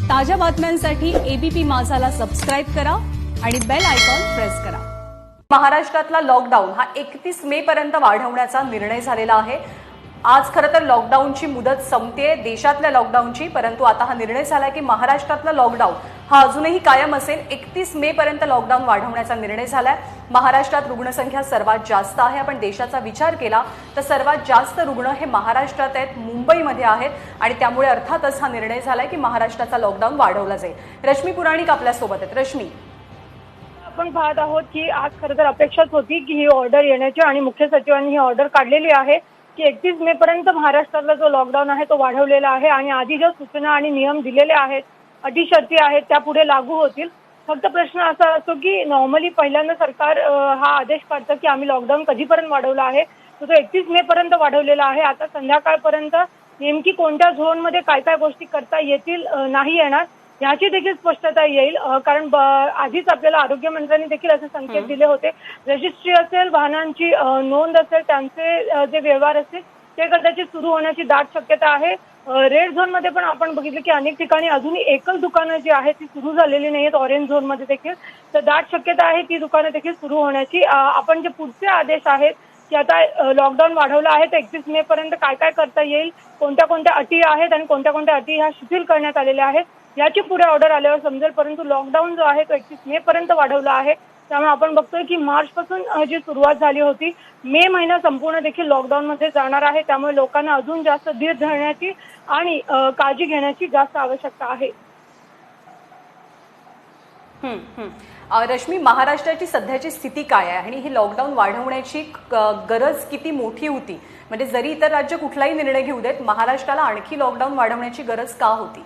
ताज्या बातम्यांसाठी ABP माझाला subscribe करा आणि बेल आयकॉन प्रेस करा। महाराष्ट्रातला लॉकडाऊन हा 31 मे पर्यंत वाढवण्याचा निर्णय झालेला आहे। आज खरं तर लॉकडाऊनची मुदत संपते देशातल्या लॉकडाऊनची, परंतु आता हा निर्णय झाला की महाराष्ट्रातला लॉकडाऊन हा अजूनही कायम असेल। 31 मे पर्यंत लॉकडाऊन वाढवण्याचा निर्णय झालाय। महाराष्ट्रात रुग्णसंख्या सर्वात जास्त आहे। आपण देशाचा विचार केला तर सर्वात जास्त रुग्ण हे महाराष्ट्रात आहेत, मुंबईमध्ये आहेत आणि त्यामुळे अर्थातच हा निर्णय झालाय की महाराष्ट्राचा लॉकडाऊन वाढवला जाईल। रश्मी पुराणिक आपल्या सोबत आहेत। रश्मी, आपण पाहत आहोत की आज खरं तर अपेक्षाच होती की ही ऑर्डर येण्याची आणि मुख्य सचिवांनी ही ऑर्डर काढलेली आहे की 31 मे पर्यंत महाराष्ट्रातला जो लॉकडाऊन आहे तो वाढवलेला आहे आणि आधी ज्या सूचना आणि नियम दिलेले आहेत, अटी शर्ती आहेत, त्या पुढे लागू होतील। फक्त प्रश्न असा असतो की नॉर्मली पहिल्यांदा सरकार हा आदेश काढतं की आम्ही लॉकडाऊन कधीपर्यंत वाढवला आहे, तो 31 मे पर्यंत वाढवलेला आहे। आता संध्याकाळपर्यंत नेमकी कोणत्या झोनमध्ये काय काय गोष्टी करता येतील नाही येणार याची देखील स्पष्टता येईल, कारण आधीच आपल्याला आरोग्य मंत्र्यांनी देखील असे संकेत दिले होते। रजिस्ट्री असेल, वाहनांची नोंद असेल, त्यांचे जे व्यवहार असतील ते कदाचित सुरू होण्याची दाट शक्यता आहे। रेड झोन मध्ये पण आपण बघितलं की अनेक ठिकाणी अजूनही एकल दुकानं जी आहेत ती सुरू झालेली नाहीत। ऑरेंज झोन मध्ये देखील तर दाट शक्यता आहे ती दुकानं देखील सुरू होण्याची। आपण जे पुढचे आदेश आहेत की आता लॉकडाऊन वाढवलं आहे तर 31 मे पर्यंत काय काय करता येईल, कोणत्या कोणत्या अटी आहेत आणि कोणत्या कोणत्या अटी ह्या शिथिल करण्यात आलेल्या आहेत याची पुढे ऑर्डर आल्यावर समजेल। परंतु लॉकडाऊन जो आहे तो 31 मे पर्यंत वाढवला आहे। त्यामुळे आपण बघतोय की मार्च पासून जी सुरुवात झाली होती, मे महिना संपूर्ण देखील लॉकडाऊन मध्ये जाणार आहे। त्यामुळे लोकांना अजून जास्त धीर धरण्याची आणि काळजी घेण्याची जास्त आवश्यकता आहे। रश्मी, महाराष्ट्राची सध्याची स्थिती काय आहे आणि ही लॉकडाऊन वाढवण्याची गरज किती मोठी होती? म्हणजे जरी इतर राज्य कुठलाही निर्णय घेऊ देत, महाराष्ट्राला आणखी लॉकडाऊन वाढवण्याची गरज का होती?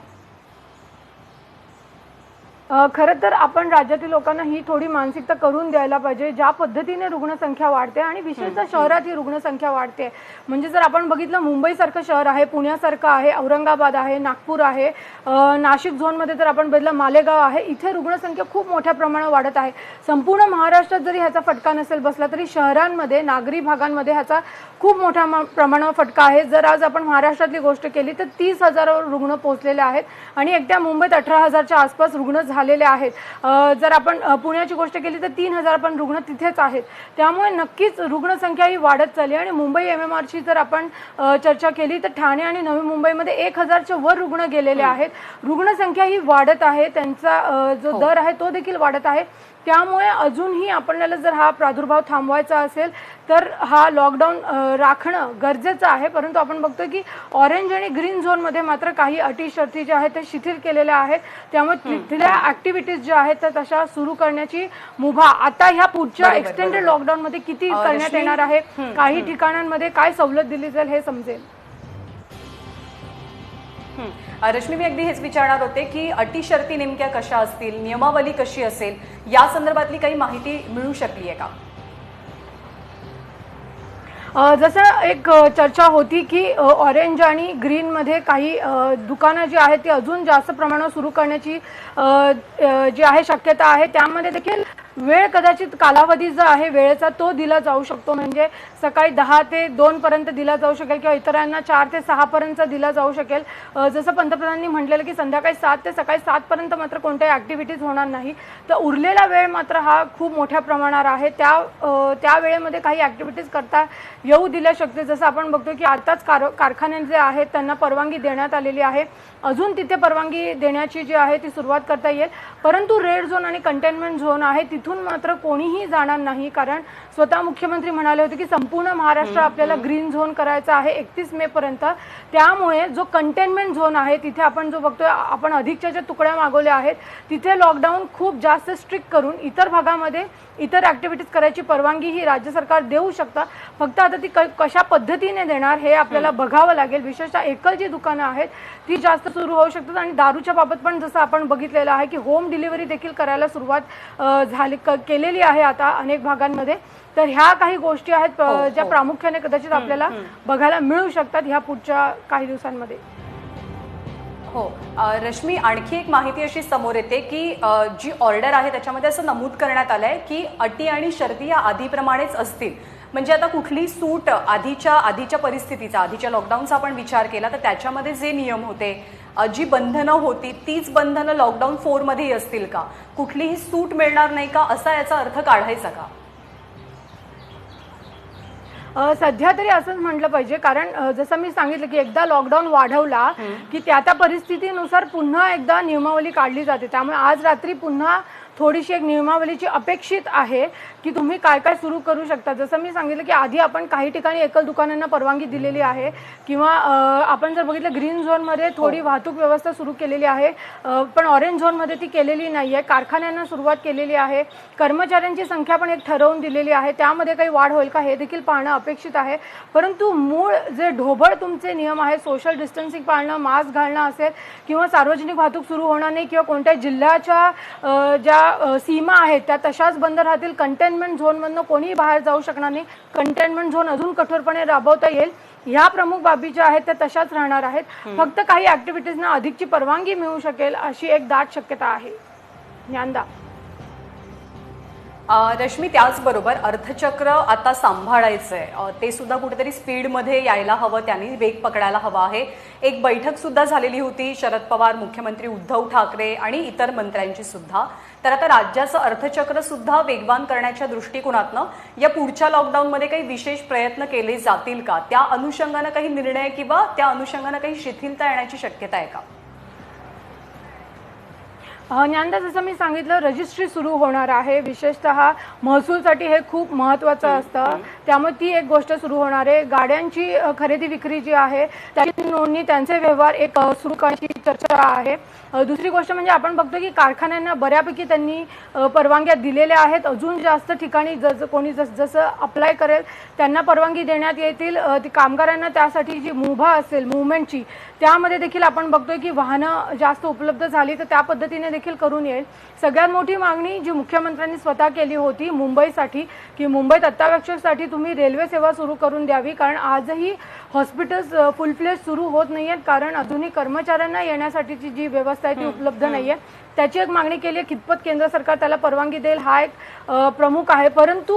खरं तर आपण राज्यातील लोकांना ही थोडी मानसिकता करून द्यायला पाहिजे। ज्या पद्धतीने रुग्णसंख्या वाढते आणि विशेषतः शहरात ही रुग्णसंख्या वाढते, म्हणजे जर आपण बघितलं मुंबईसारखं शहर आहे, पुण्यासारखं आहे, औरंगाबाद आहे, नागपूर आहे, नाशिक झोनमध्ये जर आपण बघितलं मालेगाव आहे, इथे रुग्णसंख्या खूप मोठ्या प्रमाणात वाढत आहे। संपूर्ण महाराष्ट्रात जरी ह्याचा फटका नसेल बसला तरी शहरांमध्ये, नागरी भागांमध्ये ह्याचा खूप मोठ्या प्रमाणावर फटका आहे। जर आज आपण महाराष्ट्रातली गोष्ट केली तर 30,000 रुग्ण पोहोचलेले आहेत आणि एकट्या मुंबईत 18,000च्या आसपास रुग्ण झालेले आहेत। जर आपण पुण्याची गोष्ट केली तर 3,000 पण रुग्ण तिथेच आहेत। त्यामुळे नक्कीच रुग्णसंख्या ही वाढत चालली आणि मुंबई MMRची जर आपण चर्चा केली तर ठाणे आणि नवी मुंबईमध्ये 1,000च्या वर रुग्ण गेलेले आहेत। रुग्णसंख्या ही वाढत आहे, त्यांचा जो दर आहे तो देखील वाढत आहे। त्यामुळे अजूनही आपल्याला जर हा प्रादुर्भाव थांबवायचा असेल तर हा लॉकडाऊन राखणं गरजेचं आहे। परंतु आपण बघतोय की ऑरेंज आणि ग्रीन झोनमध्ये मात्र काही अटी शर्ती ज्या आहेत त्या शिथिल केलेल्या आहेत। त्यामुळे तिथल्या ऍक्टिव्हिटीज ज्या आहेत त्या तशा सुरू करण्याची मुभा आता ह्या पुढच्या एक्सटेंडेड लॉकडाऊन मध्ये किती करण्यात येणार आहे, काही ठिकाणांमध्ये काय सवलत दिली जाईल हे समजेल। रश्मी, मी अगदी हेच विचारणार होते की अटी शर्ती नेमक्या कशा असतील, नियमावली कशी असेल, या संदर्भातली काही माहिती मिळू शकली आहे का? जसं एक चर्चा होती की ऑरेंज आणि ग्रीनमध्ये काही दुकानं जी आहेत ती अजून जास्त प्रमाणात सुरू करण्याची जी आहे शक्यता आहे। त्यामध्ये देखील वेळ कदाचित कालावधी जो आहे वेळेचा तो दिला जाऊ शकतो, म्हणजे सकाळी 10 ते 2 पर्यंत दिला जाऊ शकेल किंवा इतरांना 4 ते 6 पर्यंत दिला जाऊ शकेल। जसं पंतप्रधानांनी म्हटलेलं की संध्याकाळी 7 ते सकाळी 7 पर्यंत मात्र कोणत्याही ॲक्टिव्हिटीज होणार नाही। तर उरलेला वेळ मात्र हा खूप मोठ्या प्रमाणावर आहे। त्या वेळेमध्ये काही ॲक्टिव्हिटीज करता येऊ दिल्या शकते। जसं आपण बघतो की आताच कारखाने जे आहेत त्यांना परवानगी देण्यात आलेली आहे, अजून तिथे परवानगी देण्याची जी आहे ती सुरुवात करता येईल। परंतु रेड झोन आणि कंटेनमेंट झोन आहे तिथून मात्र कोणीही जाणार नाही, कारण स्वतः मुख्यमंत्री म्हणाले होते की संपूर्ण महाराष्ट्र आपल्याला ग्रीन झोन करायचा आहे 31 मे पर्यंत। त्यामुळे जो कंटेनमेंट झोन आहे तिथे आपण जो बघतोय आपण अधिकच्या ज्या तुकड्या मागवल्या आहेत तिथे लॉकडाऊन खूप जास्त स्ट्रिक्ट करून इतर भागामध्ये इतर ॲक्टिव्हिटीज करायची परवानगी ही राज्य सरकार देऊ शकतं। फक्त आता ती कशा पद्धतीने देणार हे आपल्याला बघावं लागेल। विशेषतः एकल जी दुकानं आहेत ती जास्त सुरू होऊ शकतात आणि दारूच्या बाबत पण जसं आपण बघितलेलं आहे की होम डिलिव्हरी देखील करायला सुरुवात केलेली आहे आता अनेक भागांमध्ये। तर ह्या काही गोष्टी आहेत ज्या प्रामुख्याने कदाचित आपल्याला बघायला मिळू शकतात ह्या पुढच्या काही दिवसांमध्ये। हो रश्मी, आणखी एक माहिती अशी समोर येते की जी ऑर्डर आहे त्याच्यामध्ये असं नमूद करण्यात आलंय की अटी आणि शर्ती या आधीप्रमाणेच असतील। म्हणजे आता कुठली सूट आधीच्या परिस्थितीचा, आधीच्या लॉकडाऊनचा आपण विचार केला तर त्याच्यामध्ये जे नियम होते, जी बंधनं होती तीच बंधनं लॉकडाऊन 4 मध्येही असतील का? कुठलीही सूट मिळणार नाही का, असा याचा अर्थ काढायचा का? सध्या तरी असंच म्हटलं पाहिजे, कारण जसं मी सांगितलं की एकदा लॉकडाऊन वाढवला की त्या परिस्थितीनुसार पुन्हा एकदा नियमावली काढली जाते. त्यामुळे आज रात्री पुन्हा थोडीशी एक नियमावलीची अपेक्षित आहे की तुम्ही काय काय सुरू करू शकता. जसं मी सांगितलं की आधी आपण काही ठिकाणी एकल दुकानांना परवानगी दिलेली आहे, किंवा आपण जर बघितलं ग्रीन झोनमध्ये थोडी वाहतूक व्यवस्था सुरू केलेली आहे, पण ऑरेंज झोनमध्ये ती केलेली नाही आहे. कारखान्यांना सुरुवात केलेली आहे, कर्मचाऱ्यांची संख्या पण एक ठरवून दिलेली आहे, त्यामध्ये काही वाढ होईल का हे देखील पाहणं अपेक्षित आहे. परंतु मूळ जे ढोबळ तुमचे नियम आहेत, सोशल डिस्टन्सिंग पाळणं, मास्क घालणं असेल, किंवा सार्वजनिक वाहतूक सुरू होणार नाही, किंवा कोणत्या जिल्ह्याच्या ज्या सीमा आहेत त्या तशाच बंद राहतील. कंटेनमेंट झोनमधनं कोणीही बाहेर जाऊ शकणार नाही. कंटेनमेंट झोन अजून कठोरपणे राबवता येईल. ह्या प्रमुख बाबी ज्या आहेत त्या तशाच राहणार आहेत. फक्त काही ऍक्टिव्हिटीजना अधिकची परवानगी मिळू शकेल अशी एक दाट शक्यता आहे. ज्ञानदा. रश्मी, त्याचबरोबर अर्थचक्र आता सांभाळायचंय, ते सुद्धा कुठेतरी स्पीडमध्ये यायला हवं, त्यांनी वेग पकडायला हवा आहे. एक बैठक सुद्धा झालेली होती शरद पवार, मुख्यमंत्री उद्धव ठाकरे आणि इतर मंत्र्यांची सुद्धा. तर आता राज्याचं अर्थचक्र सुद्धा वेगवान करण्याच्या दृष्टिकोनातनं या पुढच्या लॉकडाऊनमध्ये काही विशेष प्रयत्न केले जातील का? त्या अनुषंगानं काही निर्णय किंवा त्या अनुषंगानं काही शिथिलता येण्याची शक्यता आहे का? ज्ञानदा, जसं मी सांगितलं, रजिस्ट्री सुरू होणार आहे. विशेषतः महसूलसाठी हे खूप महत्त्वाचं असतं, त्यामुळे ती एक गोष्ट सुरू होणार आहे. गाड्यांची खरेदी विक्री जी आहे त्याची नोंदणी, त्यांचे व्यवहार एक सुरू करण्याची चर्चा आहे. दुसरी गोष्ट म्हणजे आपण बघतो की कारखान्यांना बऱ्यापैकी त्यांनी परवानग्या दिलेल्या आहेत. अजून जास्त ठिकाणी कोणी जसं अप्लाय करेल त्यांना परवानगी देण्यात येतील. कामगारांना त्यासाठी जी मुभा असेल मुवमेंटची, त्यामध्ये देखील आपण बघतोय की वाहनं जास्त उपलब्ध झाली तर त्या पद्धतीने देखील करून येईल. सगळ्यात मोठी मागणी जी मुख्यमंत्र्यांनी स्वतः केली होती मुंबईसाठी, की मुंबईत अत्यावश्यकसाठी तुम्ही रेल्वे सेवा सुरू करून द्यावी, कारण आजही हॉस्पिटल्स फुल फ्लेज सुरू होत नाही आहेत, कारण अजूनही कर्मचाऱ्यांना येण्यासाठीची जी व्यवस्था आहे ती उपलब्ध नाही आहे. त्याची एक मागणी केली आहे. कितपत केंद्र सरकार त्याला परवानगी देईल हा एक प्रमुख आहे. परंतु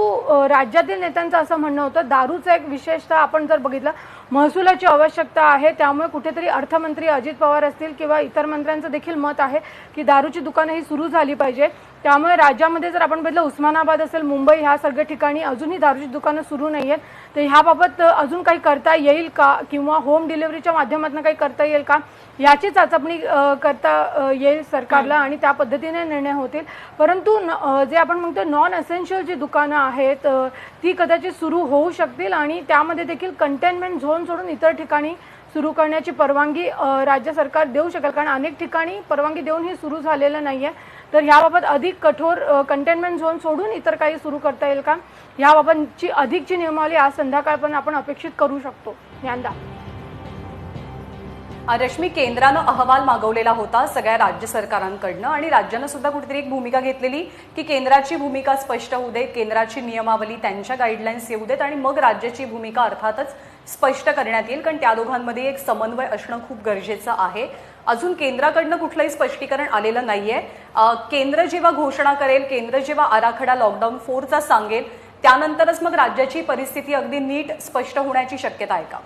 राज्यातील नेत्यांचं असं म्हणणं होतं दारूचं एक विशेषतः आपण जर बघितलं महसुलाची आवश्यकता आहे, त्यामुळे कुठेतरी अर्थमंत्री अजित पवार असतील किंवा इतर मंत्र्यांचं देखील मत आहे की दारूची दुकानं ही सुरू झाली पाहिजे. त्यामुळे राज्यामध्ये जर आपण बघितलं उस्मानाबाद असेल, मुंबई, ह्या सगळ्या ठिकाणी अजूनही दारूची दुकानं सुरू नाही आहेत. तर ह्याबाबत अजून काही करता येईल का, किंवा होम डिलिव्हरीच्या माध्यमातून काही करता येईल का, याची चाचपणी करता येईल सरकारला आणि त्या पद्धतीने निर्णय होतील. परंतु जे आपण म्हणतो नॉन एसेन्शियल जी दुकानं आहेत ती कदाचित सुरू होऊ शकतील आणि त्यामध्ये देखील कंटेनमेंट झोन सोडून इतर ठिकाणी सुरू करण्याची परवानगी राज्य सरकार देऊ शकेल, कारण अनेक ठिकाणी परवानगी देऊन ही सुरू झालेलं नाही आहे. तर याबाबत अधिक कठोर कंटेनमेंट झोन सोडून इतर काही सुरू करता येईल का, याबाबतची अधिकची नियमावली आज संध्याकाळपर्यंत आपण अपेक्षित करू शकतो. ज्ञानदा. रश्मी, केंद्रानं अहवाल मागवलेला होता सगळ्या राज्य सरकारांकडनं आणि राज्यानं सुद्धा कुठेतरी एक भूमिका घेतलेली की केंद्राची भूमिका स्पष्ट होऊ दे, केंद्राची नियमावली, त्यांच्या गाईडलाईन्स येऊ देत आणि मग राज्याची भूमिका अर्थातच स्पष्ट करण्यात येईल, कारण त्या दोघांमध्ये एक समन्वय असणं खूप गरजेचं आहे. अजून केंद्राकडनं कुठलंही स्पष्टीकरण आलेलं नाहीये. केंद्र जेव्हा घोषणा करेल, केंद्र जेव्हा आराखडा लॉकडाऊन 4चा सांगेल, त्यानंतरच मग राज्याची परिस्थिती अगदी नीट स्पष्ट होण्याची शक्यता आहे का?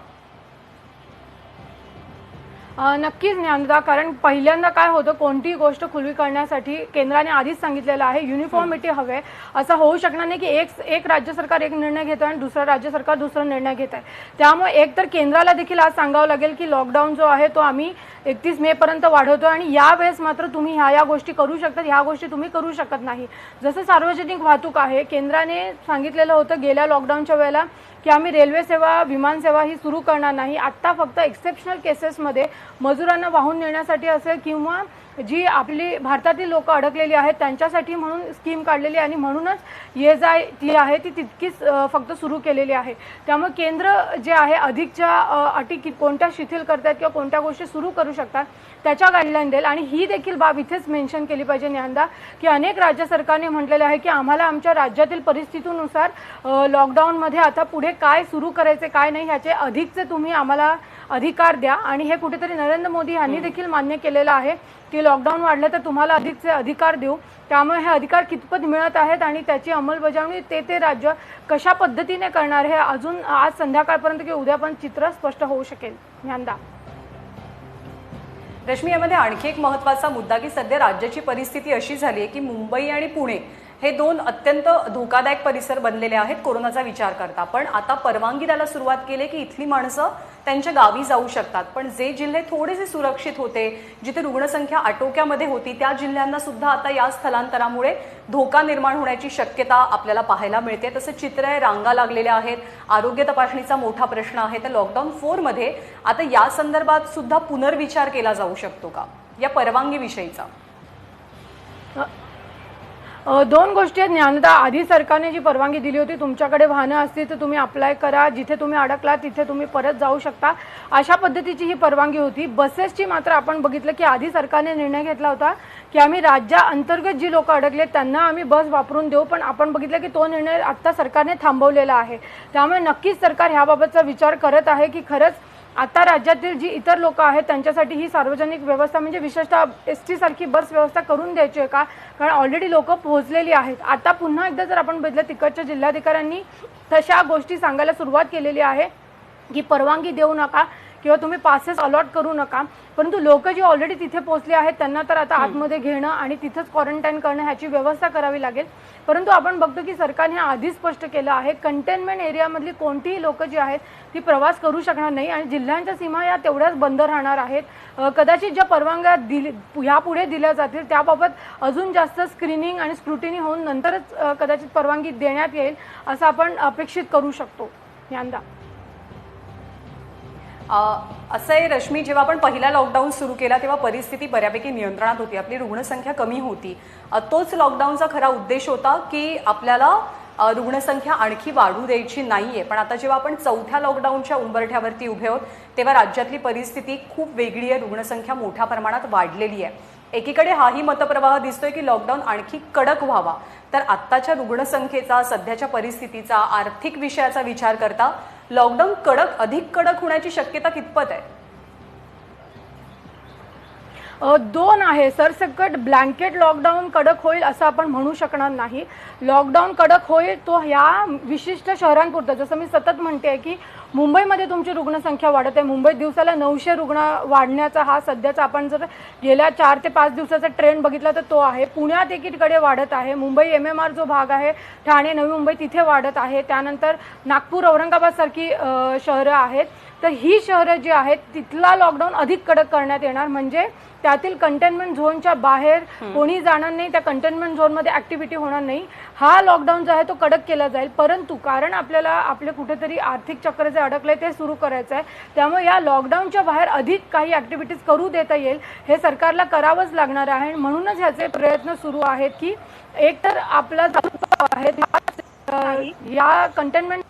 नक्कीच ज्ञानदा, कारण पहिल्यांदा काय होतं, कोणतीही गोष्ट खुली करण्यासाठी केंद्राने आधीच सांगितलेलं आहे युनिफॉर्मिटी हवे. असं होऊ शकणार नाही की एक राज्य सरकार एक निर्णय घेतं आणि दुसरं राज्य सरकार दुसरा निर्णय घेत आहे. त्यामुळे एक तर केंद्राला देखील आज सांगावं लागेल की लॉकडाऊन जो आहे तो आम्ही 31 मे पर्यंत वाढवतो आणि यावेळेस मात्र तुम्ही ह्या गोष्टी करू शकतात, ह्या गोष्टी तुम्ही करू शकत नाही. जसं सार्वजनिक वाहतूक आहे, केंद्राने सांगितलेलं होतं गेल्या लॉकडाऊनच्या वेळेला की आम्ही रेल्वे सेवा, विमान सेवा ही सुरू करणार नाही. आत्ता फक्त एक्सेप्शनल केसेसमध्ये मजुरांना वाहून नेण्यासाठी असेल किंवा जी आपली भारतातील लोक अडकलेली आहेत त्यांच्यासाठी म्हणून स्कीम काढलेली आणि म्हणूनच ये जाय ती आहे ती तितकीच फक्त सुरू केलेली आहे. त्यामुळे केंद्र जे आहे अधिकच्या अटी कोणत्या शिथिल करतात किंवा कोणत्या गोष्टी सुरू करू शकतात त्याच्या गाईडलाईन देईल. आणि ही देखील बाब इथेच मेन्शन केली पाहिजे ज्ञानदा, की अनेक राज्य सरकारने म्हटलेलं आहे की आम्हाला आमच्या राज्यातील परिस्थितीनुसार लॉकडाऊनमध्ये आता पुढे काय सुरू करायचे काय नाही ह्याचे अधिकचे तुम्ही आम्हाला अधिकार द्या. आणि हे कुठेतरी नरेंद्र मोदी यांनी देखील मान्य केलेलं आहे की लॉकडाऊन वाढलं तर तुम्हाला अधिकचे अधिकार देऊ. त्यामुळे हे अधिकार कितपत मिळत आहेत आणि त्याची अंमलबजावणी ते राज्य कशा पद्धतीने करणार हे अजून आज संध्याकाळपर्यंत किंवा उद्या पण चित्र स्पष्ट होऊ शकेल. ज्ञानदा. रश्मी, यामध्ये आणखी एक महत्त्वाचा मुद्दा की सध्या राज्याची परिस्थिती अशी झाली आहे की मुंबई आणि पुणे हे दोन अत्यंत धोकादायक परिसर बनलेले आहेत कोरोनाचा विचार करता. पण आता परवानगी द्यायला सुरुवात केली की इथली माणसं त्यांच्या गावी जाऊ शकतात. पण जे जिल्हे थोडेसे सुरक्षित होते, जिथे रुग्णसंख्या आटोक्यामध्ये होती, त्या जिल्ह्यांना सुद्धा आता या स्थलांतरामुळे धोका निर्माण होण्याची शक्यता आपल्याला पाहायला मिळते. तसं चित्र आहे, रांगा लागलेल्या आहेत, आरोग्य तपासणीचा मोठा प्रश्न आहे. तर लॉकडाऊन 4 मध्ये आता या संदर्भात सुद्धा पुनर्विचार केला जाऊ शकतो का या परवानगीविषयीचा? दोन गोष्टी आहेत ज्ञानदा. आधी सरकारने जी परवानगी दिली होती, तुमच्याकडे वाहनं असतील तर तुम्ही अप्लाय करा, जिथे तुम्ही अडकला तिथे तुम्ही परत जाऊ शकता, अशा पद्धतीची ही परवानगी होती. बसेसची मात्र आपण बघितलं की आधी सरकारने निर्णय घेतला होता की आम्ही राज्याअंतर्गत जी लोक अडकले त्यांना आम्ही बस वापरून देऊ, पण आपण बघितलं की तो निर्णय आता सरकारने थांबवलेला आहे. त्यामुळे नक्कीच सरकार ह्याबाबतचा विचार करत आहे की खरंच आता राज्यातील जी इतर लोक आहेत त्यांच्यासाठी ही सार्वजनिक व्यवस्था म्हणजे विशेषतः एसटी सारखी बस व्यवस्था करून द्यायची आहे का, कारण ऑलरेडी लोक पोहोचलेली आहेत. आता पुन्हा एकदा जर आपण बघितलं तिकडच्या जिल्हाधिकाऱ्यांनी तशा गोष्टी सांगायला सुरुवात केलेली आहे की परवानगी देऊ नका किंवा तुम्ही पासेस अलॉट करू नका, परंतु लोक जी ऑलरेडी तिथे पोहोचले आहेत त्यांना तर आता आतमध्ये घेणं आणि तिथंच क्वारंटाईन करणं ह्याची व्यवस्था करावी लागेल. परंतु आपण बघतो की सरकारने आधीच स्पष्ट केलं आहे कंटेनमेंट एरियामधली कोणतीही लोक जी आहेत ती प्रवास करू शकणार नाही आणि जिल्ह्यांच्या सीमा या तेवढ्याच बंद राहणार आहेत. कदाचित ज्या परवानग्या यापुढे दिल्या जातील त्याबाबत अजून जास्त स्क्रीनिंग आणि स्क्रुटिनी होऊन नंतरच कदाचित परवानगी देण्यात येईल असं आपण अपेक्षित करू शकतो. यंदा असं आहे रश्मी, जेव्हा आपण पहिला लॉकडाऊन सुरू केला तेव्हा परिस्थिती बऱ्यापैकी नियंत्रणात होती, आपली रुग्णसंख्या कमी होती. तोच लॉकडाऊनचा खरा उद्देश होता की आपल्याला रुग्णसंख्या आणखी वाढू द्यायची नाहीये. पण आता जेव्हा आपण चौथ्या लॉकडाऊनच्या उंबरठ्यावरती उभे आहोत तेव्हा राज्यातली परिस्थिती खूप वेगळी आहे, रुग्णसंख्या मोठ्या प्रमाणात वाढलेली आहे. एकीकडे हाही मतप्रवाह दिसतोय की लॉकडाऊन आणखी कडक व्हावा, तर आत्ताच्या रुग्णसंख्येचा, सध्याच्या परिस्थितीचा, आर्थिक विषयाचा विचार करता लॉकडाऊन अधिक कडक होण्याची शक्यता कितपत आहे? दोन आहे. सरसकट ब्लँकेट लॉकडाऊन कडक होईल असं आपण म्हणू शकणार नाही. लॉकडाऊन कडक होईल तो ह्या विशिष्ट शहरांपुरतं. जसं मी सतत म्हणते की मुंबईमध्ये तुमची रुग्णसंख्या वाढत आहे. मुंबईत दिवसाला 900 रुग्ण वाढण्याचा हा सध्याचा आपण जर गेल्या 4 ते 5 दिवसाचा ट्रेंड बघितला तर तो आहे. पुण्यात एकीकडे वाढत आहे. मुंबई MMR जो भाग आहे, ठाणे, नवी मुंबई तिथे वाढत आहे. त्यानंतर नागपूर, औरंगाबाद सारखी शहरं आहेत. तर ही शहरं जी आहेत तिथला लॉकडाऊन अधिक कडक करण्यात येणार, म्हणजे त्यातील कंटेनमेंट झोनच्या बाहेर कोणी जाणार नाही, त्या कंटेनमेंट झोनमध्ये ॲक्टिव्हिटी होणार नाही. हा लॉकडाऊन जो आहे तो कडक केला जाईल. परंतु कारण आपल्याला आपले कुठेतरी आर्थिक चक्र जे अडकले ते सुरू करायचं आहे, त्यामुळे या लॉकडाऊनच्या बाहेर अधिक काही ॲक्टिव्हिटीज करू देता येईल हे सरकारला करावंच लागणार आहे. म्हणूनच ह्याचे प्रयत्न सुरू आहेत की एकतर आपला आहे या कंटेनमेंट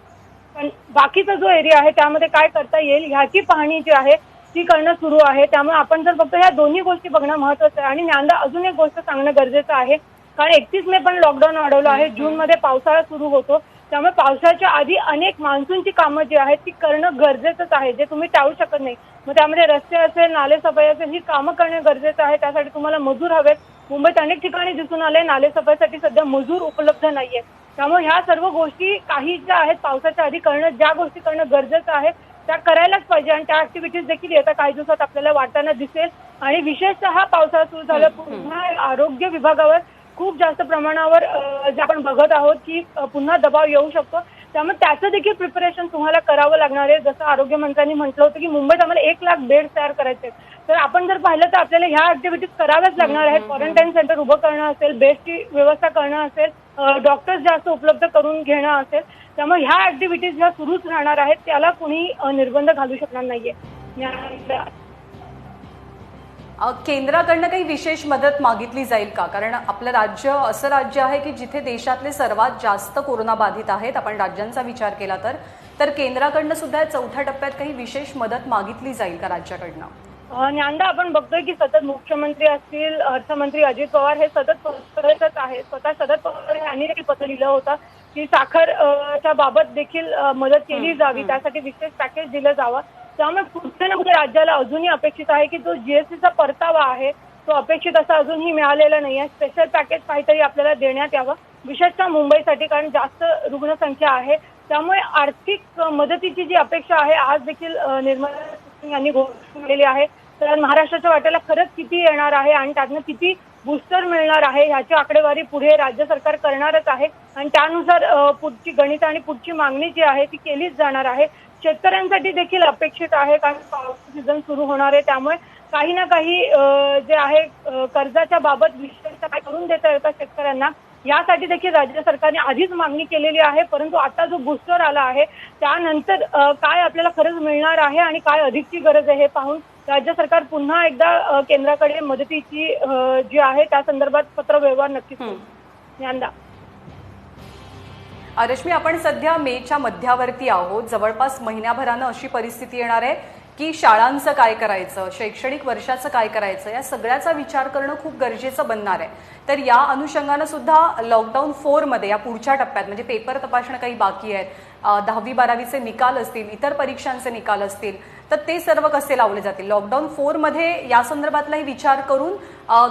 बाकीचा जो एरिया आहे त्यामध्ये काय करता येईल ह्याची पाहणी जी आहे ती करणं सुरू आहे. त्यामुळे आपण जर फक्त ह्या दोन्ही गोष्टी बघणं महत्त्वाचं आहे. आणि ज्ञानदा अजून एक गोष्ट सांगणं गरजेचं आहे, कारण 31 मे पण लॉकडाऊन वाढवलं आहे. जूनमध्ये पावसाळा सुरू होतो, त्यामुळे पावसाच्या आधी अनेक मान्सूनची कामं जी आहेत ती करणं गरजेचंच आहे, जे तुम्ही टाळू शकत नाही. मग त्यामध्ये रस्ते असेल, नाले सफाई असेल, ही कामं करणं गरजेचं आहे. त्यासाठी तुम्हाला मजूर हवेत. मुंबईत अनेक ठिकाणी दिसून आले नाले सफाईसाठी सध्या मजूर उपलब्ध नाहीये. त्यामुळे ह्या सर्व गोष्टी काही ज्या आहेत पावसाच्या आधी करणं, ज्या गोष्टी करणं गरजेचं आहे त्या करायलाच पाहिजे. आणि त्या ऍक्टिव्हिटीज देखील येत्या काही दिवसात आपल्याला वाटताना दिसेल. आणि विशेषतः पावसाळा सुरू झाला पुन्हा आरोग्य विभागावर खूप जास्त प्रमाणावर जे आपण बघत आहोत की पुन्हा दबाव येऊ शकतो. त्यामुळे त्याचं देखील प्रिपरेशन तुम्हाला करावं लागणार आहे. जसं आरोग्यमंत्र्यांनी म्हटलं होतं की मुंबईत आम्हाला 1 लाख बेड तयार करायचे, तर आपण जर पाहिलं तर आपल्याला ह्या ऍक्टिव्हिटीज कराव्याच लागणार आहेत. क्वारंटाईन सेंटर उभं करणं असेल, बेडची व्यवस्था करणं असेल, डॉक्टर्स जास्त उपलब्ध करून घेणं असेल. त्यामुळे ह्या ऍक्टिव्हिटीज ह्या सुरूच राहणार आहेत, त्याला कोणी निर्बंध घालू शकणार नाहीये. केंद्राकडनं काही विशेष मदत मागितली जाईल का? कारण आपलं राज्य असं राज्य आहे की जिथे देशातले सर्वात जास्त कोरोना बाधित आहेत. आपण राज्यांचा विचार केला तर केंद्राकडनं सुद्धा चौथ्या टप्प्यात काही विशेष मदत मागितली जाईल का राज्याकडनं? ज्ञानदा आपण बघतोय की सतत मुख्यमंत्री असतील, अर्थमंत्री अजित पवार हे सतत करतच आहेत. स्वतः शरद पवार यांनी देखील पत्र लिहिलं होतं की साखरच्या बाबत देखील मदत केली जावी, त्यासाठी विशेष पॅकेज दिलं जावं. त्यामुळे कुठे ना कुठे राज्याला अजूनही अपेक्षित आहे की जो GSTचा परतावा आहे तो अपेक्षित असा अजूनही मिळालेला नाही आहे. स्पेशल पॅकेज काहीतरी आपल्याला देण्यात यावं, विशेषतः मुंबईसाठी, कारण जास्त रुग्णसंख्या आहे. त्यामुळे आर्थिक मदतीची जी अपेक्षा आहे आज देखील निर्मला सीतारामन यांनी घोषणा केलेली आहे. तर महाराष्ट्राच्या वाट्याला खरंच किती येणार आहे आणि त्यातनं किती बूस्टर मिळणार आहे ह्याची आकडेवारी पुढे राज्य सरकार करणारच आहे आणि त्यानुसार पुढची गणित आणि पुढची मागणी जी आहे ती केलीच जाणार आहे. शेतकऱ्यांसाठी देखील अपेक्षित आहे, कारण पावसाचा सीझन सुरू होणार आहे. त्यामुळे काही ना काही जे आहे कर्जाच्या बाबत विशेषतः काय करून देता येतं शेतकऱ्यांना, यासाठी देखील राज्य सरकारने आधीच मागणी केलेली आहे. परंतु आता जो बूस्टर आला आहे त्यानंतर काय आपल्याला खरंच मिळणार आहे आणि काय अधिकची गरज आहे हे पाहून राज्य सरकार पुन्हा एकदा केंद्राकडे मदतीची जी आहे त्या संदर्भात पत्रव्यवहार नक्कीच करेल. यंदा रश्मी, आपण सध्या मेच्या मध्यावरती आहोत. जवळपास महिन्याभरानं अशी परिस्थिती येणार आहे की शाळांचं काय करायचं, शैक्षणिक वर्षाचं काय करायचं, या सगळ्याचा विचार करणं खूप गरजेचं बनणार आहे. तर या अनुषंगानं सुद्धा लॉकडाऊन 4 मध्ये या पुढच्या टप्प्यात म्हणजे पेपर तपासणं काही बाकी आहेत, 10वी 12वीचे निकाल असतील, इतर परीक्षांचे निकाल असतील, तर ते सर्व कसे लावले जातील? लॉकडाऊन 4 मध्ये या संदर्भातलाही विचार करून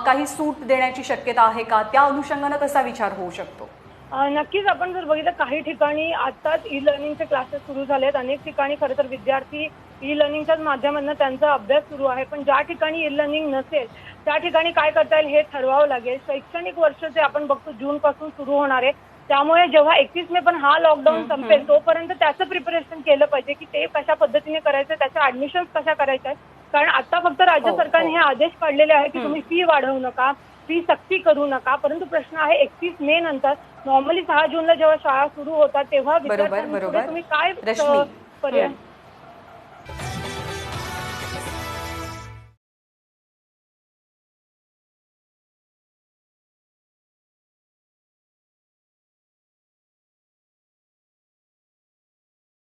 काही सूट देण्याची शक्यता आहे का? त्या अनुषंगानं कसा विचार होऊ शकतो? नक्कीच आपण जर बघितलं काही ठिकाणी आताच ई लर्निंगचे क्लासेस सुरू झालेत. अनेक ठिकाणी खरं तर विद्यार्थी ई लर्निंगच्याच माध्यमातून त्यांचा अभ्यास सुरू आहे. पण ज्या ठिकाणी ई लर्निंग नसेल त्या ठिकाणी काय करता येईल हे ठरवावं लागेल. शैक्षणिक वर्ष जे आपण बघतो जून पासून सुरू होणार आहे, त्यामुळे जेव्हा 31 मे पण हा लॉकडाऊन संपेल तोपर्यंत त्याचं प्रिपरेशन केलं पाहिजे की ते कशा पद्धतीने करायचं, त्याच्या ऍडमिशन्स कशा करायच्या आहेत. कारण आता फक्त राज्य सरकारने हे आदेश काढलेले आहे की तुम्ही फी वाढवू नका, फी सक्ती करू नका. परंतु प्रश्न आहे 31 मे नंतर नॉर्मली 6 जूनला जेव्हा शाळा सुरू होतात तेव्हा विद्यार्थ्यांना तुम्ही काय पर्याय